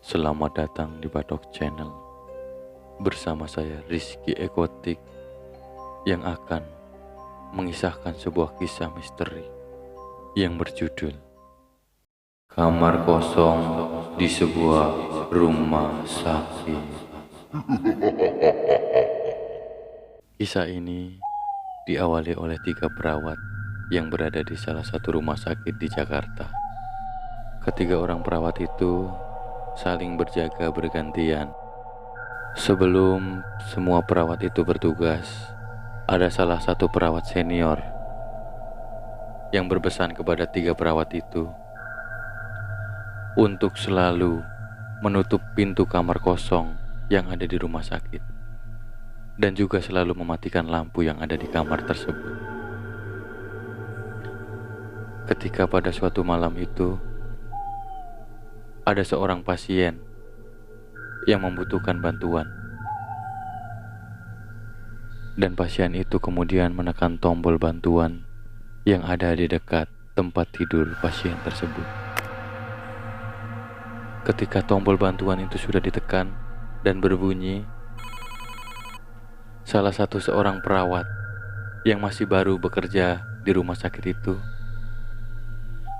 Selamat datang di Batok Channel. Bersama saya Rizky Ekotik yang akan mengisahkan sebuah kisah misteri yang berjudul Kamar Kosong di Sebuah Rumah Sakit. Kisah ini diawali oleh 3 perawat yang berada di salah satu rumah sakit di Jakarta. Ketiga orang perawat itu saling berjaga bergantian. Sebelum semua perawat itu bertugas, ada salah satu perawat senior yang berpesan kepada 3 perawat itu untuk selalu menutup pintu kamar kosong yang ada di rumah sakit dan juga selalu mematikan lampu yang ada di kamar tersebut. Ketika pada suatu malam itu ada seorang pasien yang membutuhkan bantuan, dan pasien itu kemudian menekan tombol bantuan yang ada di dekat tempat tidur pasien tersebut. Ketika tombol bantuan itu sudah ditekan dan berbunyi, salah satu seorang perawat yang masih baru bekerja di rumah sakit itu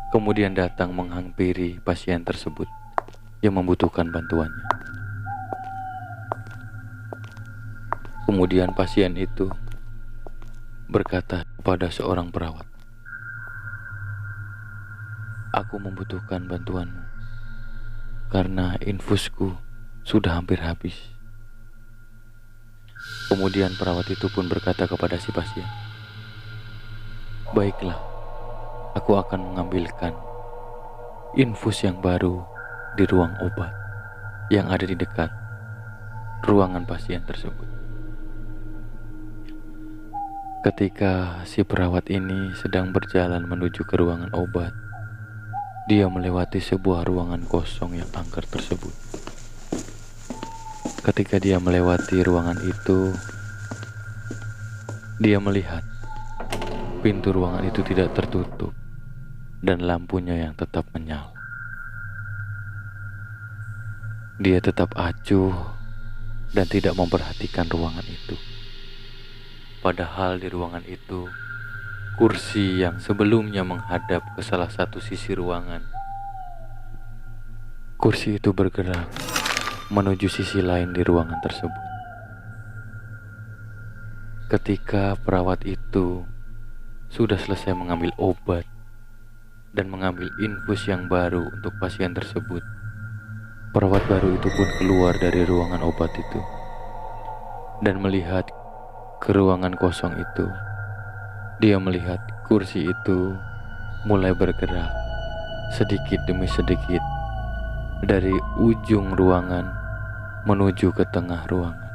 kemudian datang menghampiri pasien tersebut yang membutuhkan bantuannya. Kemudian pasien itu berkata kepada seorang perawat, "Aku membutuhkan bantuanmu karena infusku sudah hampir habis." Kemudian perawat itu pun berkata kepada si pasien, "Baiklah, aku akan mengambilkan infus yang baru di ruang obat yang ada di dekat ruangan pasien tersebut." Ketika si perawat ini sedang berjalan menuju ke ruangan obat, dia melewati sebuah ruangan kosong yang angker tersebut. Ketika dia melewati ruangan itu, dia melihat pintu ruangan itu tidak tertutup dan lampunya yang tetap menyala. Dia tetap acuh dan tidak memperhatikan ruangan itu. Padahal di ruangan itu, kursi yang sebelumnya menghadap ke salah satu sisi ruangan, kursi itu bergerak menuju sisi lain di ruangan tersebut. Ketika perawat itu sudah selesai mengambil obat dan mengambil infus yang baru untuk pasien tersebut, perawat baru itu pun keluar dari ruangan obat itu dan melihat ke ruangan kosong itu. Dia melihat kursi itu mulai bergerak sedikit demi sedikit dari ujung ruangan menuju ke tengah ruangan.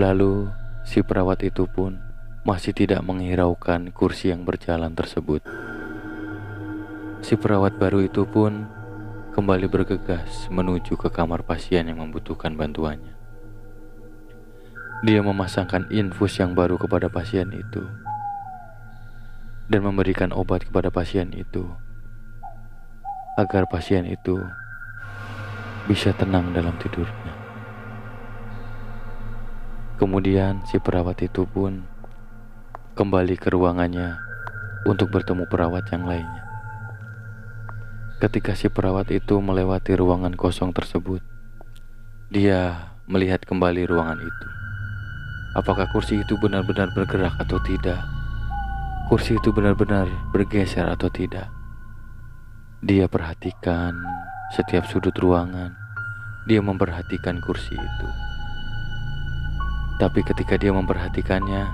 Lalu si perawat itu pun masih tidak menghiraukan kursi yang berjalan tersebut. Si perawat baru itu pun kembali bergegas menuju ke kamar pasien yang membutuhkan bantuannya. Dia memasangkan infus yang baru kepada pasien itu dan memberikan obat kepada pasien itu agar pasien itu bisa tenang dalam tidurnya. Kemudian si perawat itu pun kembali ke ruangannya untuk bertemu perawat yang lainnya. Ketika si perawat itu melewati ruangan kosong tersebut, dia melihat kembali ruangan itu. Apakah kursi itu benar-benar bergerak atau tidak? Kursi itu benar-benar bergeser atau tidak? Dia perhatikan setiap sudut ruangan. Dia memperhatikan kursi itu. Tapi ketika dia memperhatikannya,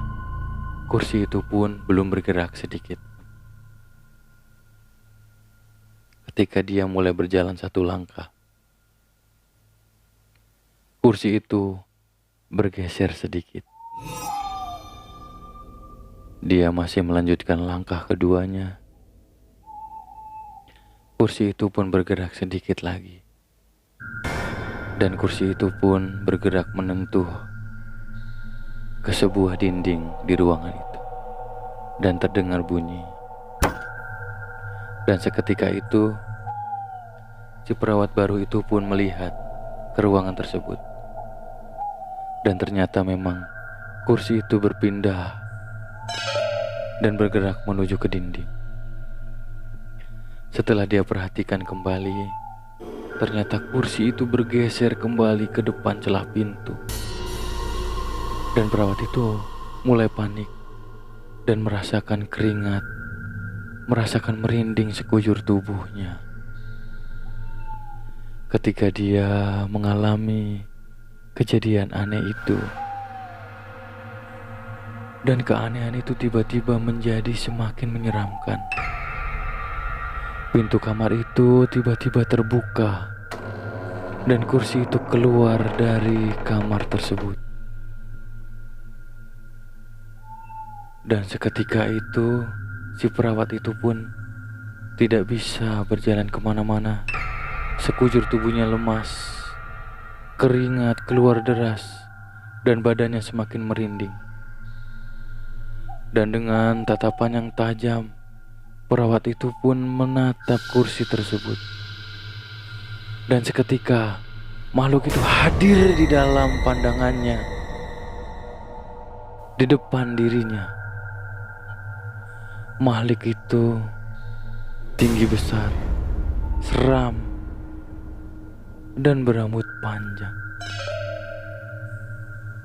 kursi itu pun belum bergerak sedikit. Ketika dia mulai berjalan satu langkah, kursi itu bergeser sedikit. Dia masih melanjutkan langkah keduanya. Kursi itu pun bergerak sedikit lagi. Dan kursi itu pun bergerak menentuh ke sebuah dinding di ruangan itu. Dan terdengar bunyi. Dan seketika itu si perawat baru itu pun melihat ke ruangan tersebut. Dan ternyata memang kursi itu berpindah dan bergerak menuju ke dinding. Setelah dia perhatikan kembali, ternyata kursi itu bergeser kembali ke depan celah pintu. Dan perawat itu mulai panik dan merasakan keringat, merasakan merinding sekujur tubuhnya. Ketika dia mengalami kejadian aneh itu, dan keanehan itu tiba-tiba menjadi semakin menyeramkan. Pintu kamar itu tiba-tiba terbuka dan kursi itu keluar dari kamar tersebut. Dan seketika itu si perawat itu pun tidak bisa berjalan kemana-mana. Sekujur tubuhnya lemas, keringat keluar deras, dan badannya semakin merinding. Dan dengan tatapan yang tajam, perawat itu pun menatap kursi tersebut. Dan seketika makhluk itu hadir di dalam pandangannya, di depan dirinya. Makhluk itu tinggi besar, seram, dan berambut panjang.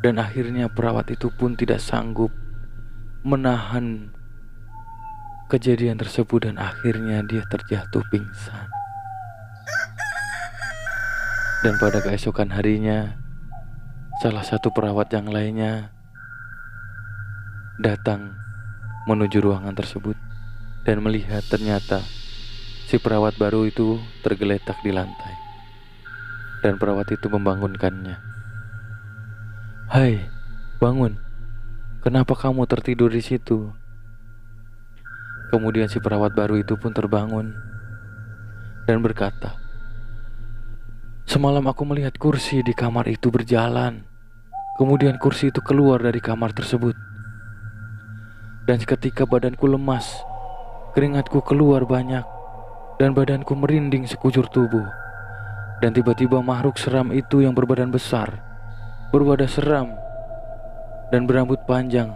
Dan akhirnya perawat itu pun tidak sanggup menahan kejadian tersebut dan akhirnya dia terjatuh pingsan. Dan pada keesokan harinya, salah satu perawat yang lainnya datang menuju ruangan tersebut dan melihat ternyata si perawat baru itu tergeletak di lantai. Dan perawat itu membangunkannya. "Hai, bangun. Kenapa kamu tertidur di situ?" Kemudian si perawat baru itu pun terbangun dan berkata, "Semalam aku melihat kursi di kamar itu berjalan. Kemudian kursi itu keluar dari kamar tersebut. Dan seketika badanku lemas, keringatku keluar banyak, dan badanku merinding sekujur tubuh. Dan tiba-tiba makhluk seram itu yang berbadan besar, berwajah seram, dan berambut panjang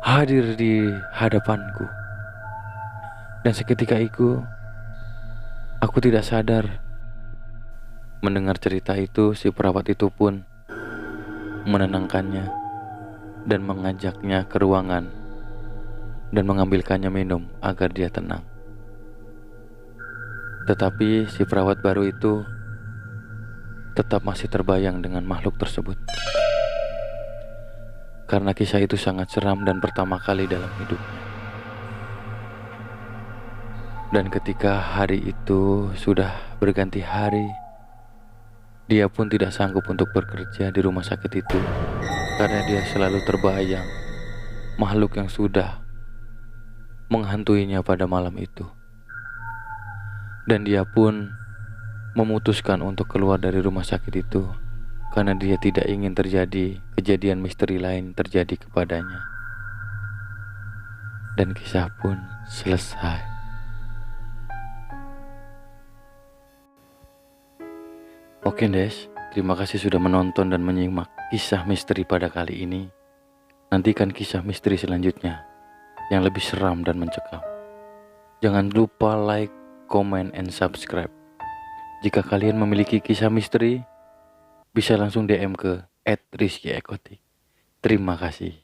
hadir di hadapanku. Dan seketika itu, aku tidak sadar." Mendengar cerita itu, si perawat itu pun menenangkannya dan mengajaknya ke ruangan dan mengambilkannya minum agar dia tenang. Tetapi si perawat baru itu tetap masih terbayang dengan makhluk tersebut. Karena kisah itu sangat seram dan pertama kali dalam hidupnya. Dan ketika hari itu sudah berganti hari, dia pun tidak sanggup untuk bekerja di rumah sakit itu karena dia selalu terbayang makhluk yang sudah menghantuinya pada malam itu. Dan dia pun memutuskan untuk keluar dari rumah sakit itu karena dia tidak ingin terjadi kejadian misteri lain terjadi kepadanya. Dan kisah pun selesai. Oke Des, terima kasih sudah menonton dan menyimak kisah misteri pada kali ini. Nantikan kisah misteri selanjutnya yang lebih seram dan mencekam. Jangan lupa like, comment, and subscribe. Jika kalian memiliki kisah misteri, bisa langsung DM ke @rizkyekotik. Terima kasih.